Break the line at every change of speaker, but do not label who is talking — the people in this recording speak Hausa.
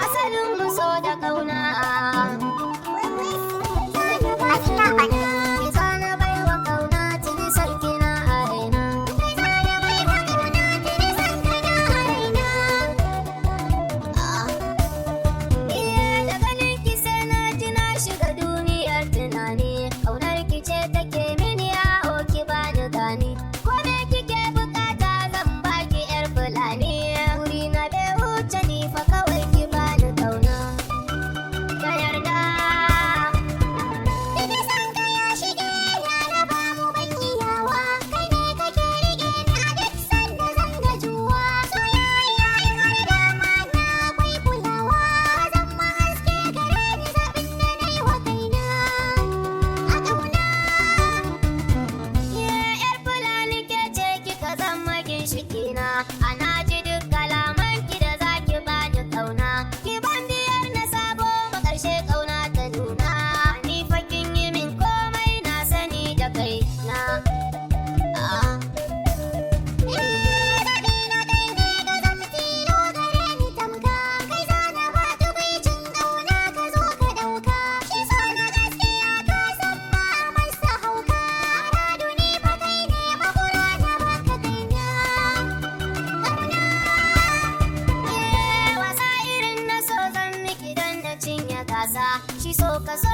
asalin mu so da kauna. Ana ji duk kalamanki da zaki bani kauna, ki ban biyar na sabo makarshe kauna ta nuna. Ni fa kin yi min komai na sani da kai na. Shi so ka so